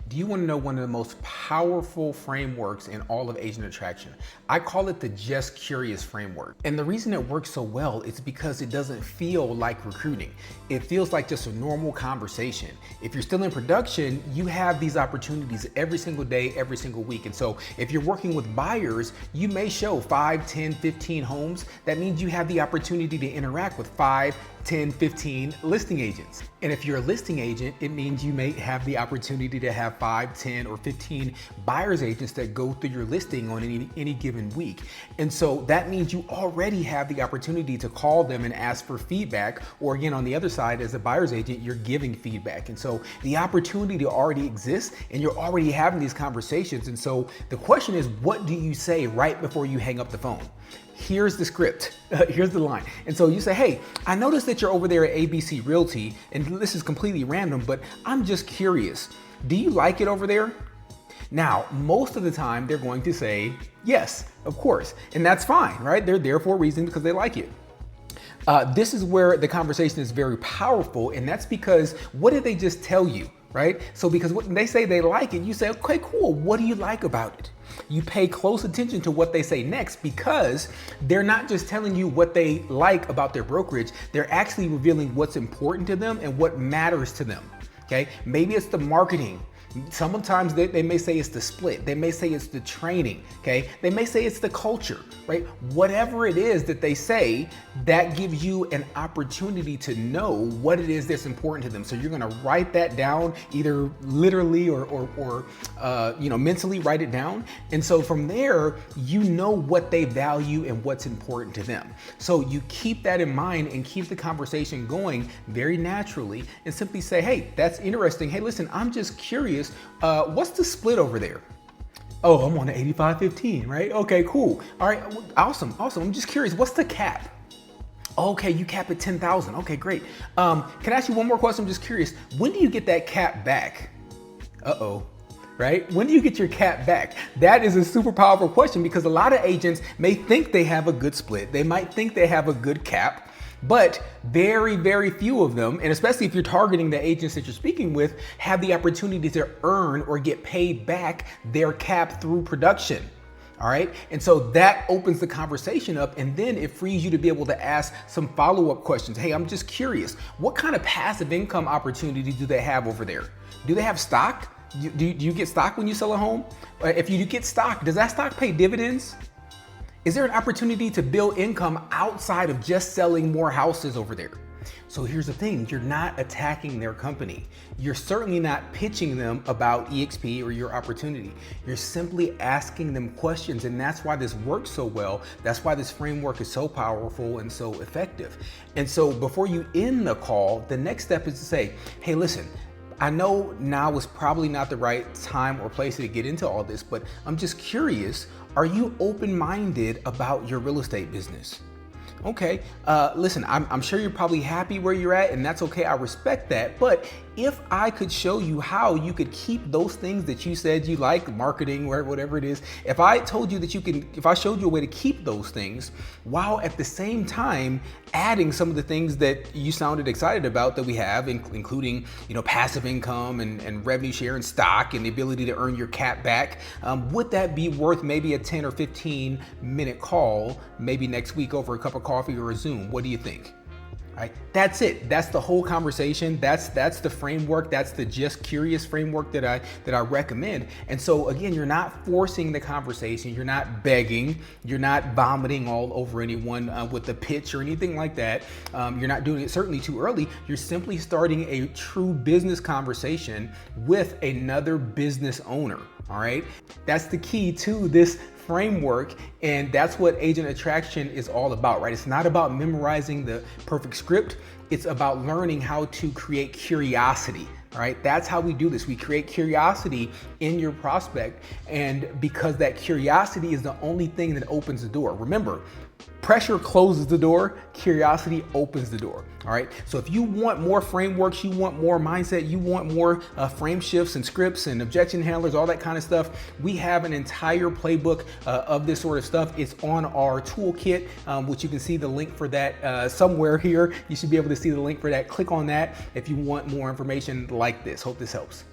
Do you want to know one of the most powerful frameworks in all of agent attraction? I call it the Just Curious framework. And the reason it works so well is because it doesn't feel like recruiting. It feels like just a normal conversation. If you're still in production, you have these opportunities every single day, every single week. And so if you're working with buyers, you may show 5, 10, 15 homes. That means you have the opportunity to interact with 5, 10, 15 listing agents. And if you're a listing agent, it means you may have the opportunity to have 5, 10, or 15 buyer's agents that go through your listing on any given week. And so that means you already have the opportunity to call them and ask for feedback, or again, on the other side, as a buyer's agent, you're giving feedback. And so the opportunity already exists and you're already having these conversations. And so the question is, what do you say right before you hang up the phone? Here's the script, here's the line. And so you say, hey, I noticed that you're over there at ABC Realty, and this is completely random, but I'm just curious. Do you like it over there? Now, most of the time they're going to say, yes, of course. And that's fine, right? They're there for a reason because they like it. This is where the conversation is very powerful, and that's because what did they just tell you, right? So because when they say they like it, you say, okay, cool, what do you like about it? You pay close attention to what they say next, because they're not just telling you what they like about their brokerage, they're actually revealing what's important to them and what matters to them, okay? Maybe it's the marketing. Sometimes they may say it's the split. They may say it's the training, okay? They may say it's the culture, right? Whatever it is that they say, that gives you an opportunity to know what it is that's important to them. So you're gonna write that down, either literally or mentally write it down. And so from there, you know what they value and what's important to them. So you keep that in mind and keep the conversation going very naturally, and simply say, hey, that's interesting. Hey, listen, I'm just curious. What's the split over there? Oh, I'm on an 85-15, right? Okay, cool. All right, awesome. I'm just curious, what's the cap? Okay, you cap at 10,000. Okay, great. Can I ask you one more question? I'm just curious. When do you get that cap back? Uh-oh. Right? When do you get your cap back? That is a super powerful question, because a lot of agents may think they have a good split. They might think they have a good cap, but very, very few of them, and especially if you're targeting the agents that you're speaking with, have the opportunity to earn or get paid back their cap through production. All right. And so that opens the conversation up, and then it frees you to be able to ask some follow-up questions. Hey, I'm just curious, what kind of passive income opportunities do they have over there? Do they have stock? Do you get stock when you sell a home? If you do get stock, does that stock pay dividends? Is there an opportunity to build income outside of just selling more houses over there? So here's the thing, you're not attacking their company. You're certainly not pitching them about EXP or your opportunity. You're simply asking them questions, and that's why this works so well. That's why this framework is so powerful and so effective. And so before you end the call, the next step is to say, hey, listen, I know now is probably not the right time or place to get into all this, but I'm just curious, are you open-minded about your real estate business? Okay, listen, I'm sure you're probably happy where you're at, and that's okay, I respect that. But if I could show you how you could keep those things that you said you like, marketing, whatever it is, if I told you that if I showed you a way to keep those things while at the same time adding some of the things that you sounded excited about that we have, including, passive income and revenue share and stock and the ability to earn your cap back, would that be worth maybe a 10 or 15 minute call, maybe next week over a cup of coffee or a Zoom? What do you think? Right? That's it. That's the whole conversation. That's the framework. That's the Just Curious framework that I recommend. And so again, you're not forcing the conversation. You're not begging. You're not vomiting all over anyone with the pitch or anything like that. You're not doing it certainly too early. You're simply starting a true business conversation with another business owner. All right. That's the key to this framework, and that's what agent attraction is all about, right? It's not about memorizing the perfect script. It's about learning how to create curiosity, right? That's how we do this. We create curiosity in your prospect, and because that curiosity is the only thing that opens the door. Remember, pressure closes the door, curiosity opens the door. All right. So if you want more frameworks, you want more mindset, you want more frame shifts and scripts and objection handlers, all that kind of stuff, we have an entire playbook of this sort of stuff. It's on our toolkit, which you can see the link for that somewhere here. You should be able to see the link for that. Click on that if you want more information like this. Hope this helps.